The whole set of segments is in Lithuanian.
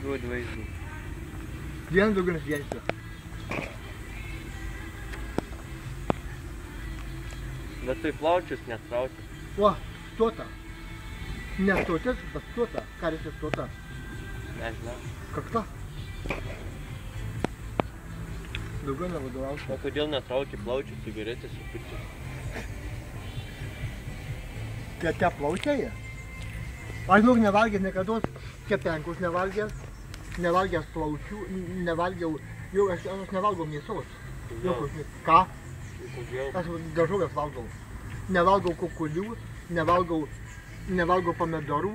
duodi vaizdų. Vienas daugiau nesigelsiu. Bet tai plaučius netrauki. O, stota. Ne stotis, bet stota. Ką reiškia stota? Nežinau. Kakta. Daugiau nevadovausiu. O kodėl netrauki plaučių cigaretės su pirčiu? Te plaučiai? Aš žinok, nevalgęs nekados kepenkus nevalgęs plaučių, nevalgiau, jau aš nevalgau mėsos. Ką? Aš daržovės valgau. Nevalgau kukulių, nevalgau pomidorų,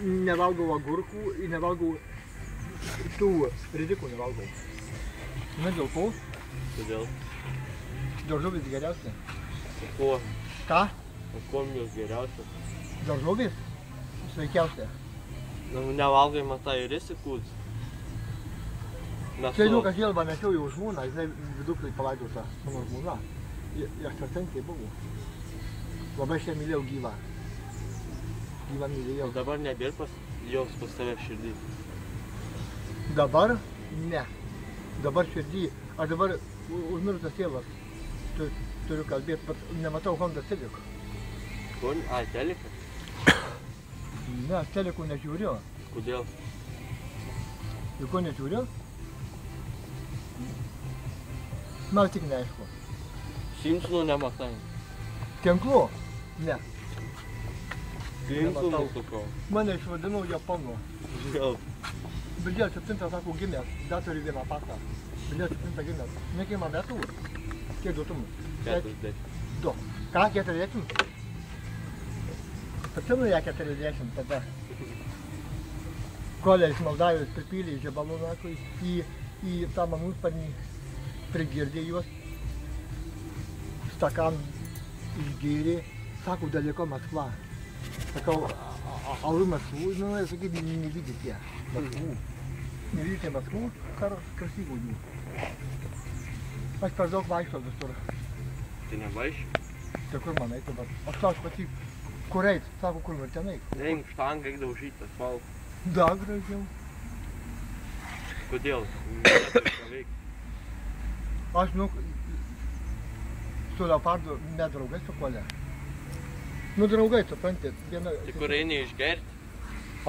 nevalgau agurkų, nevalgau tų rizikų nevalgau. Na dėl ko? Kodėl? Daržovės geriausia. O kuo? Ką? O kuom jos geriausia? Daržovės? Sveikiausia. Nu, nevalgai matai ir esi kūdus. Čia žinau, kad Jelba nešiau jau žmoną, žinai, viduklai palaidota mano žmona. Aš tvartenkiai buvau. Labai aš ją mylėjau gyvą. Gyvą mylėjau. O dabar nebėr jos pas tave širdį? Dabar? Ne. Dabar širdį. Aš dabar užmirštas tėvas. Turiu kalbėti, bet nematau Honda Civic. Ai, Telika? Ne, aš Telikų nežiūriu. Kodėl? Ir ko nežiūriu? Man tik neaišku. Simpsonų nematai? Tinklų? Ne. Simpsonų sakau. Mane išvadinau Japonu. Gal. Birželio 7 sako gimęs, dar turi vieną pasą. Birželio 7 gimęs. Ne kiek man metų? Kiek duotum? 40. 2. Ką, 40? Atsimenu ją 40 tada. Kolė iš Moldavijos pripylė žebalų nakui į tą malūnsparnį, prigirdė juos, stakan išgėrė, sako, daliko Maskva. Sakau, alų Maskvų, nu, sakyti, nevykdyti Maskvų. Nevykdyti Maskvų, krasivų jų. Aš per daug vaikšto visur. Tai nevaiši? Tai kur man eiti, bet aš pati, kur eit, sako, kur ir ten eik. Neimk štangą, eik daužyti asfaltą. Da, gražiau. Kodėl? Neturi ką veikti. Aš, nu, su Leopardu nedraugai su Kole. Nu, draugai, supranti, viena... Tai kur eini išgerti?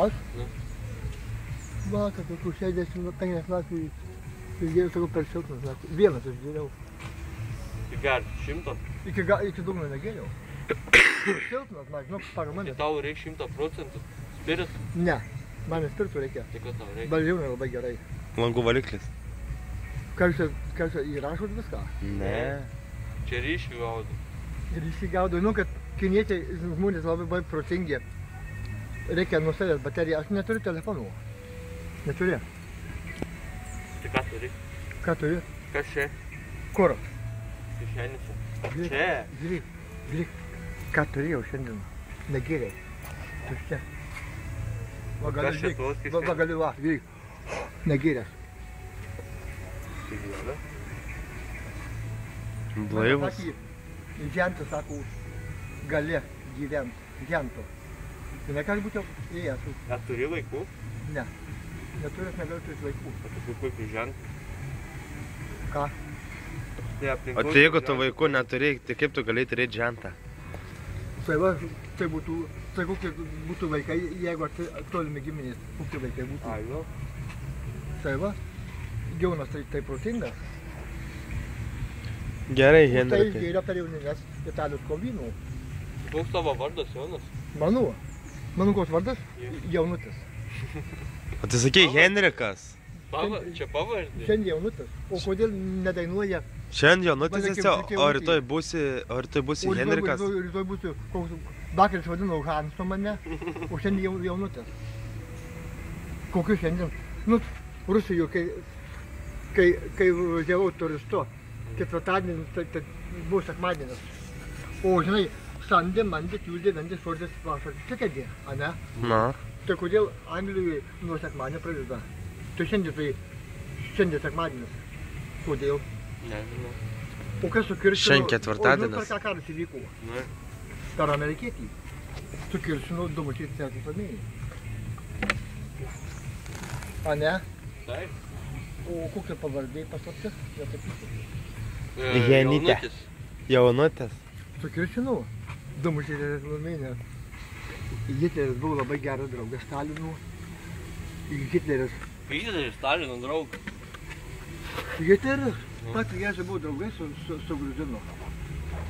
Aš? Nu. Vakar, tokių 65 metų išgėriau, sakau, per šiltnus metų. Vienas išgėriau. Tai gerti 100? Iki dugno negėriau. Šiltnas, man, žinok, pagal mane. Tai tau reikia 100% spiritų? Ne, man spiritų reikia. Tai ko tau reikia? Balžiūnai labai gerai. Langų valiklis. Ką jūs įrašot viską? Ne. Čia ryšį gaudo. Ryšį gaudo, nu, kad kiniečiai žmonės labai protingi. Reikia nusėdėt bateriją. Aš neturiu telefonų. Neturiu. Tai ką turi? Ką turi? Kas čia? Kur? Kišenėse. Žiūrėk, Čia? Žiūrėk, ką turėjau šiandien. Negėriai. Tuščia. Va Kas čia tos kišenės? Va galiu, va, žiūrėk. Negėrės. Tai gėlė? Blaivas. Žentų, sako, gali gyventi. Žentų. Tai negali būti ėjęs. Ar turi vaikų? Ne. Neturės, negaliu turėti vaikų. O tokių puikių žentų? Ką? Tai O tai jeigu tu vaikų neturėjai, tai kaip tu galėjai turėti žentą? Tai va, tai būtų, tai kokie būtų vaikai, jeigu tolimi giminės, kokie vaikai būtų. Ai, nu. Tai va, Jonas tai protingas. Gerai, Tai Henrikai. išgėrė per jaunines itališko vynų. Koks tavo vardas, Jonas? Mano? Mano koks vardas? Jaunutis. O tai sakei Henrikas. Čia pavardė? Šiandien Jaunutis. O kodėl nedainuoja? Šiandien Jaunutis esi, o rytoj būsi Henrikas. Rytoj būsiu, koks, vakar aš vadinau Hansu mane, o šiandien Jaunutis. Kokiu šiandien? Nu, Rusijoje, kai važiavau turistu, ketvirtadienis, tai buvo sekmadienis. O žinai, Sandė, Mandė, Tuesdė, Vendė, Sordė, Vasaras, Sekadė, ane? Na. Tai kodėl Anglijoje nuo sekmadienio pradeda? Tai šiandien sekmadienis. Kodėl? Nežinau. O kas su Kiršinu? Šiandien ketvirtadienis. O žinau, per ką karas įvyko? Ne. Per amerikietį. Su Kiršinu 2 metus rėmėjai. A ne? Taip. O kokia pavardė paslaptis? Jenytė. Jaunutės. Su Kirčinu. Damušėlės Lumėnė. Hitleris buvo labai geras draugas Stalino. Hitleris. Hitleris, Stalino draugas. Hitleris pats geriausiai buvo draugai su Gruzinu.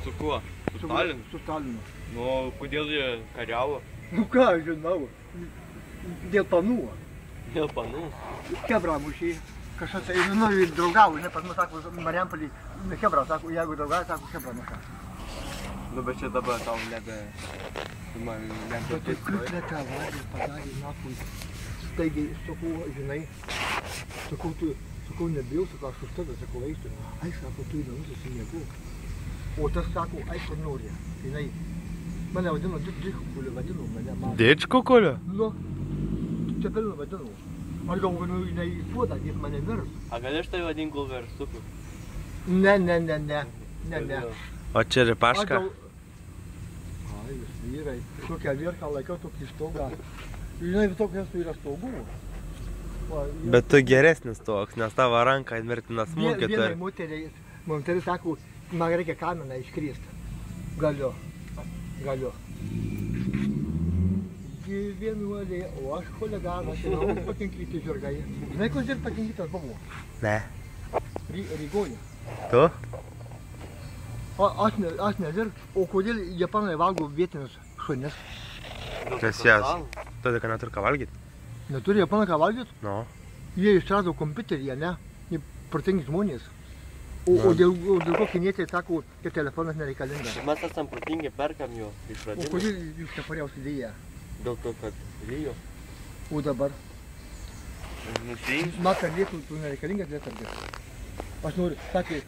Su kuo? Su Stalinu? Su Stalinu. Nu, kodėl jie kariavo? Nu ką, žinau. Dėl panų. Dėl panų? Kebrą mušė. Kažkas, nu, draugavo, žinai, pas mus sako, Marijampolį, Kebrą, sako, jeigu draugavo, sako, Kebrą muša. Nu, bet čia dabar tau nebe... Man nebe... Tai kaip tą avariją padarė, nakui. Staigiai, sakau, žinai, sakau, nebijau, sakau, aš už tada, sakau, eisiu. Ai, sako, tu įdomus esi nieko. O tas sako, ai, kur nori. Žinai, mane vadino, Dičkukuliu vadino mane. Dičkukuliu? Nu, čia pelinu vadino. Aš galvoju, jinai įsuoda, jis mane virs. A gali aš tai vadinti verstuku? Ne. O čia ripaška? Ai, jūs vyrai. Tokią virką laikau, tokį stogą. Žinai, visokias yra stogų. Bet tu geresnis toks, nes tavo ranka mirtina smūgį turi. Vienai moteris sako, man reikia kaminą iškristi. Galiu. Vienuolė, o aš chuliganas, pakinkyti žirgai. Žinai, koks ir pakinkytas buvo? Ne. Rygoje. Tu? Aš nezirg, o kodėl japonai valgo vietinius šunis? Nes jas. Todėl, kad neturi ką valgyti. Neturi japonai ką valgyti? No. Jie išrado kompiuterį, ne? Jie protingi žmonės. O dėl ko kiniečiai sako, kad telefonas nereikalingas. Mes esam protingi, perkam jo O išradimą. kodėl jūs nepariausi idėją? Dėl to, kad lyjo. O dabar? Nusijink. Man per lietų tu nereikalingas lietsargis. Aš noriu, sakė,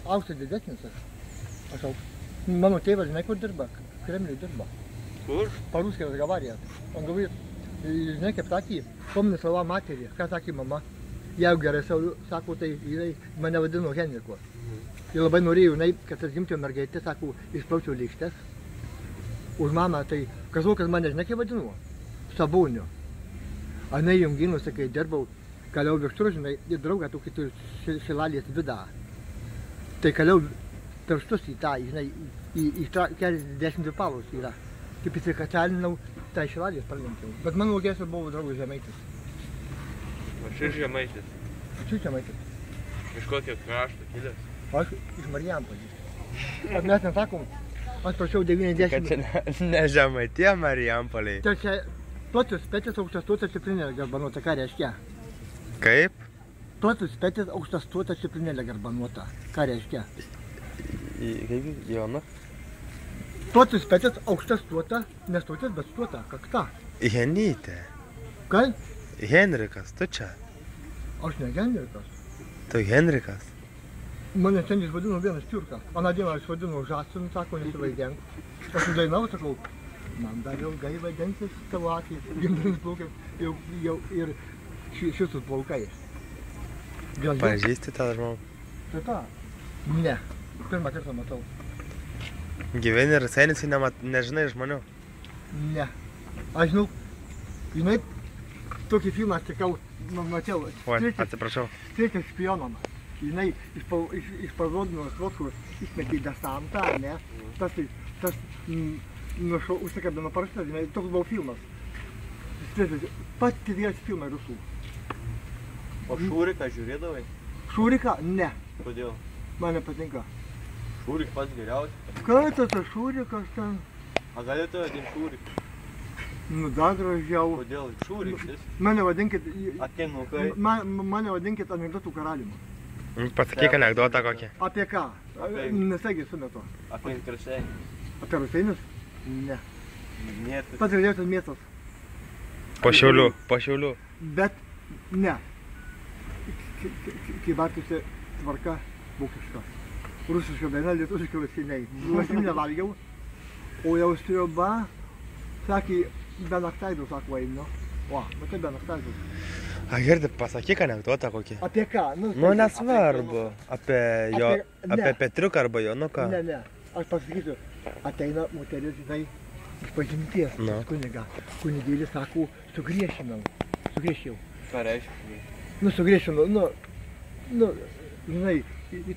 aukštas didesnis aš aukštas. Mano tėvas, žinai, kur dirba? Kremliui dirba. Kur? По-русски разговаривает. Он говорит, žinai, kaip sakė, pomni savo materį. Ką sakė mama? Jeigu gerai sako, tai jinai mane vadino Henriku. Ir labai norėjau, jinai, kad atgimčiau mergaitę, sako, išplaučiau lėkštes. Už mamą, tai kažkokas mane, žinai, kaip vadinu? Saboniu. A jinai junginusi, kai dirbau, kaliau virštur, žinai, ir draugą tokį turi šilalės vidą. Tai kaliau pirštus į tą, žinai, į keliasdešimt palus yra. Kaip įsikačalinau, tai šilalės pralinkiau. Bet mano geriausias buvo draugas Žemaitis. Aš ir Žemaitis. Čia Žemaitis. Iš kokio krašto kilęs? Aš iš Marijampolės. Mes nesakom, aš prašiau 90. Kad čia ne Žemaitija Marijampolė. Tai čia platus petis, aukštas tuotas ciprinėlė garbanuota. Ką reiškia? Kaip? Platus petis, aukštas tuotas ciprinėlė garbanuota. Ką reiškia? Kaip Jona? Platus petis, aukštas tuota, nestuotas, bet tuota, kakta. Jenytė. Kai? Henrikas, tu čia. Aš ne Henrikas. Tu Henrikas. Mane šiandien vadino vienas Tiurka. Aną dieną aš vadinu Žasinu, sako, nesivaidink. Aš nudainau, sakau, man dar ilgai vaidintis tavo akį, gimdinis plaukai, jau ir šitus plaukai. Pažįsti tą žmogų? Tai tą? Ne. Pirmą kartą matau. Gyveni ir senisi nežinai žmonių? Ne. Aš žinau, žinai, tokį filmą aš tikau, mačiau. Oi, atsiprašau. Streikas špionam. Žinai, iš parodino Slotskų išmetė į desantą, ne? Tas užsikabino parašytas, žinai, toks buvo filmas. Streikas, pats geriausias filmai rusų. O Šūriką žiūrėdavai? Šūriką? Ne. Kodėl? Man nepatinka. Šūrik pats geriausias. Ką tas Šūrikas ten? A galėtų vadinti Šūrik? Nu, dar gražiau. Kodėl? Šūrikis? Mane vadinkit... Akinukai. Mane vadinkit anekdotų karaliumi. Pasakyk anekdotą kokį. Apie ką? Apie- Nesagi sumetu. Apie Krasėj. Apie Rusėnius? Ne. Mėtis. Pats gražiausias miestas. Po Šiaulių. Bet ne. Kybartuose tvarka vokiška. Rusiška daina, lietuviška vasiniai. Vasinę valgiau, o jau sriuba, sakė, be naktaidų, sako, einu. O, bet tai be naktaidų. A, girdi, pasakyk anekdotą kokį. Apie ką? Nu, nesvarbu. Apie Petriuką arba Jonuką. Ne. Aš pasakysiu, ateina moteris, žinai, iš pažinties, Nu. kuniga. Kunigėlis sako, sugriešinau. Sugrįžčiau. Ką reiškia? Sugrįžčiau, žinai,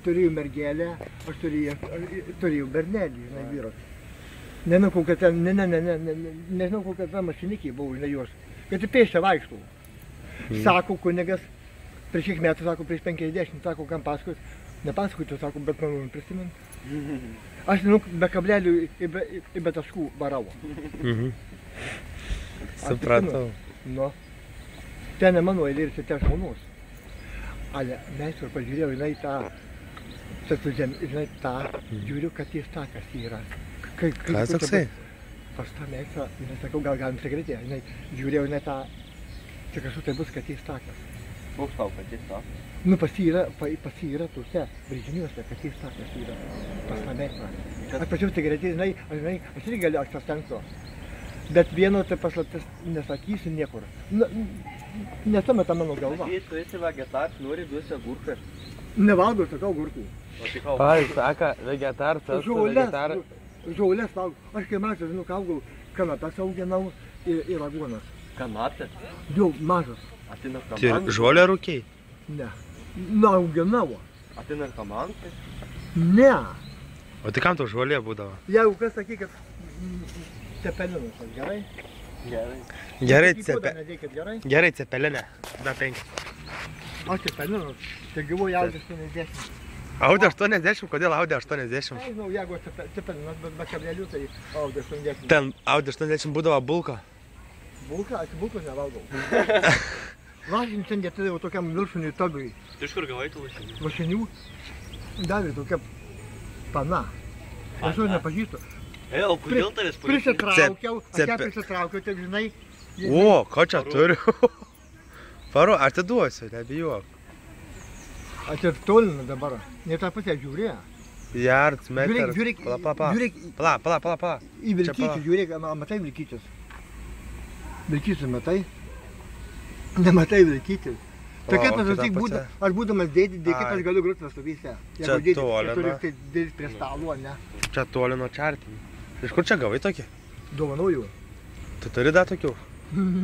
turėjau mergelę, aš turėjau bernelį, žinai, vyras. Nežinau, kokia ten, nežinau, kokia ten mašinikė buvo, žinai, jos. Kad į pėsčią vaikštų. Sako kunigas, prieš kiek metų, sako, prieš 50, sako, kam pasakot. Nepasakoti, sako, bet man prisimint. Aš, be kablelių ir be taškų varau. Supratau. Nu, ten ne mano eilė ir čia žmonos. Ale mes ir pažiūrėjau, žinai, tą, žiūriu, kad jis takas yra. Kas toksai? Pas tą mėgsą, žinai, sakau, gal galim sekretė, žinai, žiūrėjau, žinai, tą, čia kažkur tai bus, kad jis takas. Koks tau, kad jis takas? Nu, pas jį yra tuose brėžiniuose, kad jis takas yra, pas tą mėgsą. Aš pačiau sekretė, žinai, aš irgi galiu, aš pasitengsiu. Bet vieno tai paslaptis nesakysiu niekur. Netumeta mano galva. Sakyt, tu esi vegetaras, nori duosi agurką. Nevalgau, sakau, agurkų. Pavyzdžiui, sako, vegetaras, tas vegetaras. Žolės valgau. Aš kai mažas, žinok, augau, kanapes auginau ir aguonas. Kanapės? Jau mažas. A tai Tai narkomankas? žolę rūkiai? Ne. Auginau. A tai narkomankas? Ne. O tai kam tau žolė būdavo? Jeigu kas sakyk, kad cepelinus, gerai? Gerai, Gerai? Gerai, cepelinė. Da 5. Aš cepelinus, tai gyvoju Audi 80. Audi 80? Kodėl Audi 80? Nežinau, jeigu cepelinas, bet be kablelių, tai Audi 80. Ten Audi 80 būdavo bulka. Bulka? Aš bulkos nevalgau. Lašinį šiandien turėjau tokiam viršuniui tobiui. Tu iš kur gavai tų lašinių? Lašinių davė tokia pana. Aš jo nepažįstu. O kodėl tavęs Prisitraukiau, aš ją prisitraukiau, taip žinai. O, ko čia turiu? Paro, aš te duosiu, nebijok. Aš ir tolinu dabar, ne tą pusę žiūrė. Jards, metras. Žiūrėk, Pala. į vilkyčius, žiūrėk, matai vilkyčius. Vilkyčius matai? Nematai vilkyčius. Tai kaip aš atsakyk, aš būdamas dėdį, kaip aš galiu groti vestuvyse. Čia toli, turi tai dėdį prie stalo, ne? Čia toli nuo čartinį. Iš kur čia gavai tokį? Dovanoju. Tu turi da tokių?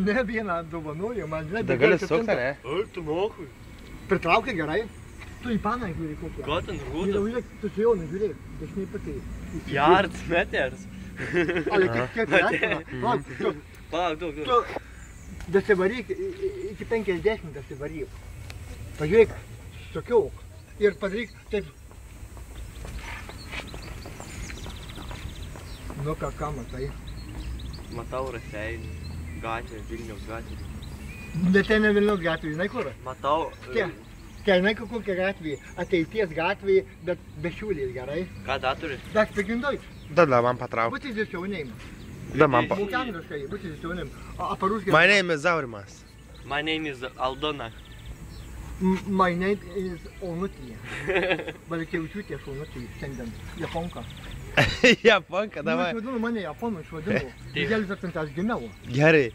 Ne vieną dovanoju, man žinai. Da gali sukti, ne? Ar tu mokai? Pritraukia gerai. Tu į paną žiūrėk kokią. Ką ten rūda? Žiūrėk, tu su jaunu žiūrėk, dešiniai patį. Yards, meters. Ale kaip reikia? Palauk, daug. Tu dasivaryk, iki 50 dasivaryk. Pažiūrėk, sukiauk ir padaryk taip. Nu ką matai? Matau Raseinių gatvę, Vilniaus gatvę. Bet ten ne Vilniaus gatvė, žinai kur? Matau... Ten žinai kokia gatvė, ateities gatvė, bet be šiūlės, gerai? Ką da turi? Dar speaking Deutsch. Da, man patrauk. What is your name? Da, man Moki angliškai, what is your name? A paruškai? My name is Zaurimas. My name is Aldona. My name is Onutė. Valkevičiūtė Onutė, šiandien. Japonka. Japonka, davai. Aš vadinu, mane Japonu išvadinu. Didelis atsint, aš gimiau. Gerai,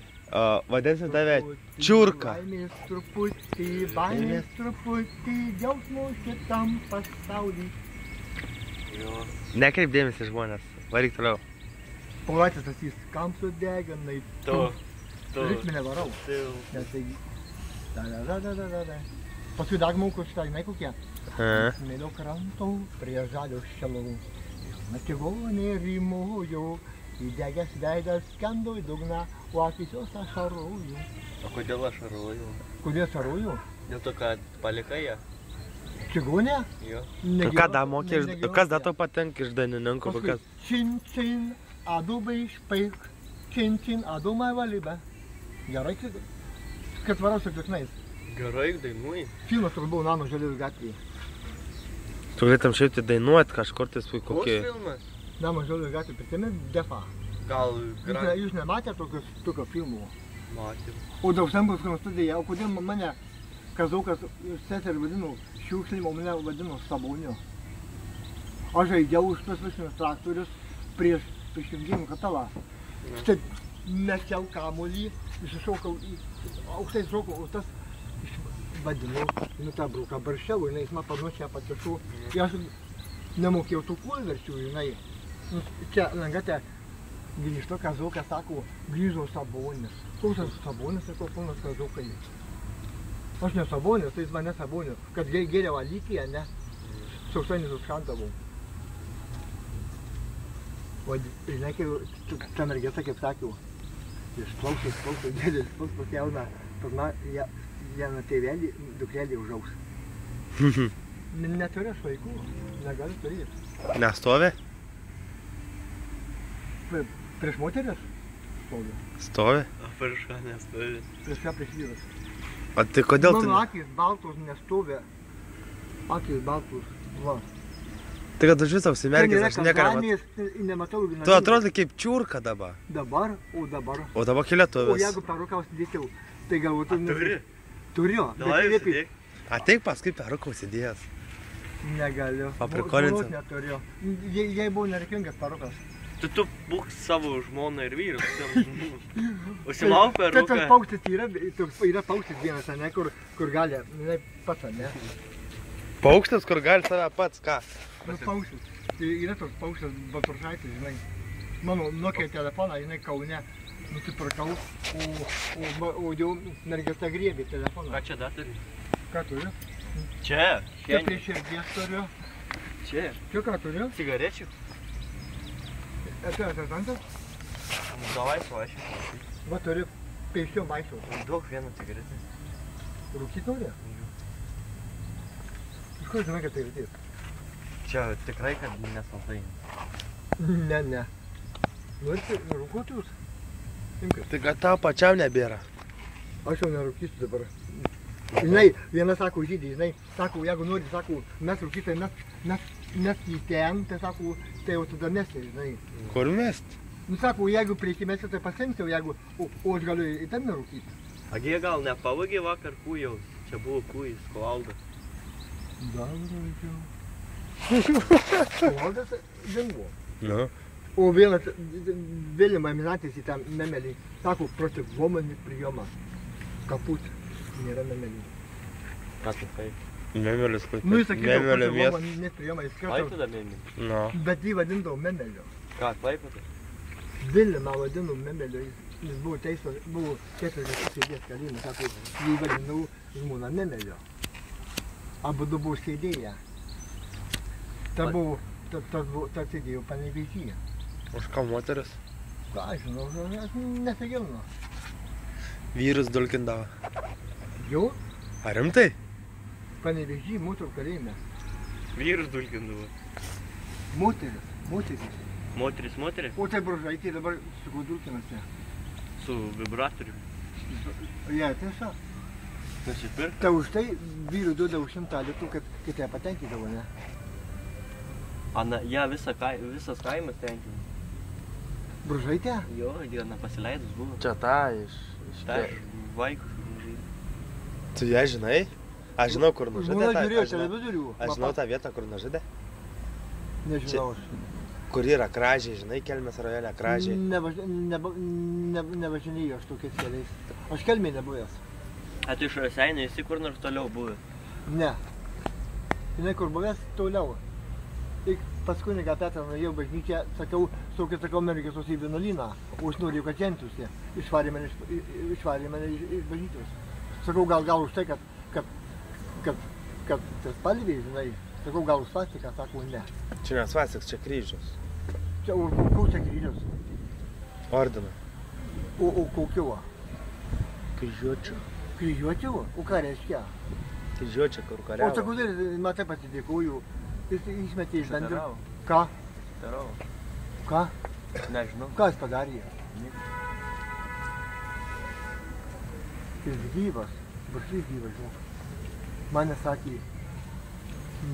vadinsim tave Čiurka. Baimės truputį, džiaugsmo šitam pasaulį. Nekreip dėmesį žmonės, varyk toliau. Palaitės asys, kam sudeganai tu? Ritminę varau. Nes tai... Paskui dar mauko šitą, žinai kokie? Smėlio kranto prie žalio šelų. Natigonė rymojo, įdegęs veidas skendo į dugną, o akis jos ašarojo. O kodėl ašaroju? Kodėl ašaroju? Dėl to, kad palikai ją? Čigonė? Jo. Ką da mokė, kas da to patenka iš dainininkų? Paskui čin, adubai špaik, čin, adumai valybę. Gerai, kad varau su kliknais. Gerai, dainuoji. Filmas toks buvo Nano Žaliųjų gatvėje. Tu galėtum šiaip tai dainuot kažkur tais kokį... Koks filmas? Nano Žaliųjų gatvėje, prisimėt Defą. Gal... Jūs nematėte tokio filmo? Matėm. O Daugsenbos kino studija, o kodėl mane Kazokas seserį vadino šiukšlim, o mane vadino Saboniu? Aš žaidžiau už tos visus traktorius prieš jungimų katalą. Štai mečiau kamuolį, išsišokau, aukštai šokau, o tas vadinau, tą bruką barščiau, žinai, jis man panuočia patišų. Ir aš nemokėjau tų kulverčių, žinai. Čia langate Grįžto kazokas, sako, grįžo Sabonis. Koks aš Sabonis, sako, ponas kazokai. Aš ne Sabonis, tai jis mane Sabonis. Kad geriau Alytyje, ne? Sausainius užkandavau. O, žinai, ta mergeta, kaip sakiau, išplaukė, dėdė išplaukė jauną, vieną tėvelį, dukrelį užaugs. Neturiu aš vaikų, negaliu turėti. Nestovi? Prieš moteris stovi. Stovi? O prieš ką nestovi? Prieš ką prieš vyrus. O tai kodėl tu... Mano akys baltos nestovi. Akys baltos, va. Tai kad aš visą užsimerkęs, aš nematau. Tu atrodo kaip čiurka dabar. Dabar. O dabar kilėtuvės. O jeigu peruką užsidėčiau, tai galvotų... Turi? Turiu. Davai užsidėk. Ateik paskui peruką užsidėjęs. Negaliu. Paprikolinsim. Žmonos neturiu. Jei buvo nereikalingas perukas. Tu būk savo žmoną ir vyrus. Užsimauk peruką. Tas paukštis yra paukštis vienas, ne, kur gali, ne, pats, ne. Paukštis, kur gali save pats, ką? Paukštis. Tai yra toks paukštis Baltrušaitis, žinai. Mano Nokia telefoną, žinai, Kaune nusipirkau, o jau mergeta griebė telefoną. Ką čia dar turi? Ką turiu? Čia. Čia prie širdies turiu. Čia. Čia ką turiu? Cigarečių. Esi atantas? Davai suvažiu. Va turiu pėsčiom vaikščiau. Duok vieną cigaretę. Rūkyt nori? Iš kur žinai, kad tai rytis? Čia tikrai, kad nesaltai. Ne. Norite rūkoti jūs? Imkit. Tai kad tau pačiam nebėra. Aš jau nerūkysiu dabar. Žinai, viena sako žydį, žinai, sako, jeigu nori, sako, mes rūkytai, mes į ten, tai sako, tai jau tada mesti, žinai. Kur mest? Nu, sako, jeigu priekimėsi, tai pasimsiu, jeigu, o aš galiu į ten nerūkyti. Agi gal nepavagė vakar kūjaus? Čia buvo kūjis, kovaldas. Gal reikiau. Kovaldas dingo. Nu. O vienas vėlimą eminantis į tą memelį, sako, protiv vomanį prijoma. Kaput, nėra memelį. Ką tu kai? Memelis kur. Nu, jis sakydavo, Memelio protiv viet. vomanį neprijoma, jis kartą. Klaipėda mėmė. Nu. Bet jį vadindavo memeliu. Ką, Klaipėda? Vilimą vadinu memeliu, jis buvo teistas, buvo 40 sėdės kalėjime, sako, jį vadinau žmona memeliu. Abu du buvo sėdėję. Tas sėdėjo Panevėžyje. Už ką moteris? Ką aš žinau, aš nesigilinu. Vyrus dulkindavo. Jo, Ar rimtai? Panevėžyje moterų kalėjime. Vyrus dulkindavo. Moteris. Moteris? O tai Bružaitė dabar su kuo dulkinasi. Su vibratoriu. Ja, tiesa. Nusipirk. Tai už tai vyrų duodavo 100 litų, kad ją patenkydavo, ne? Ana, ja, visas kaimas tenkina. Bružaitė? Jo, diena pasileidus buvo. Čia ta iš... Tai vaikus. Tu ją žinai? Aš žinau, kur nužudė. Žmona žiūrėjo televizorių. Aš žinau tą vietą, kur nužudė. Nežinau aš. Kur yra Kražiai, žinai, Kelmės rajone Kražiai. Nevažinėjau aš tokiais keliais. Aš Kelmėj nebuvęs. A tu iš Raseinių esi kur nors toliau buvęs? Ne. Žinai, kur buvęs toliau. Ir paskui Kuniga Petrą nuėjau bažnyčią, sakau, mergisos į vienuolyną, o aš norėjau, kad žentųsi. Išvarė mane iš bažnyčios. Sakau, gal už tai, kad tas palvė, žinai. Sakau, gal už svastiką, sako, ne. Čia ne svastikas, čia kryžius. Čia, o koks čia kryžius? Ordino. O kokio? Kryžiuočių. Kryžiuočių? O ką reiškia? Kryžiuočių, kur O kariavo. sakau, matai pasidėkoju. Jis išmetė iš dandų. Darau. Ką? Darau. Ką? Nežinau. Ką jis padarė? Jis gyvas. Bruslys gyvas, žinok. Man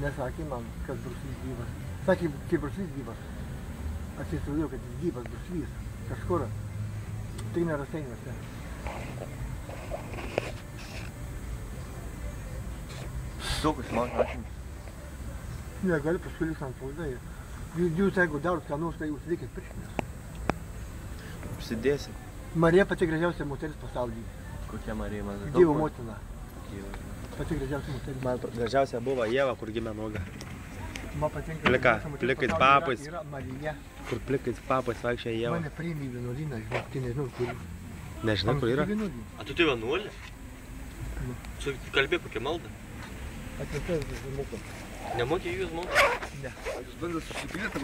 nesakė man, kad Bruslys gyvas. Sakė, kai Bruslys gyvas. Aš įsivaizduoju, kad jis gyvas Bruslys. Kažkur. Tai ne Raseiniuose. Daug išmokau, aš jums. Negali paskui liks ant spaudai. Jūs jeigu darot ką nors, tai užsidėkit pirštines. Užsidėsi. Marija pati gražiausia moteris pasaulyje. Kokia Marija man? Dievo motina. Dievo. Pati gražiausia moteris. Man gražiausia buvo Ieva, kur gimė nuoga. Man patinka. Plika, esama plikais pasaulyje papais. Yra Marija. Kur plikais papais vaikščia Ieva. Mane priėmė į vienuolyną, žinok, tai nežinau, kur. Nežinau, kur yra. A tu tai vienuolė? Tu kalbė kokią maldą? Atvirtai, žinau. Nemokė jūs maldą? Ne. Jūs bandėt susipilėti,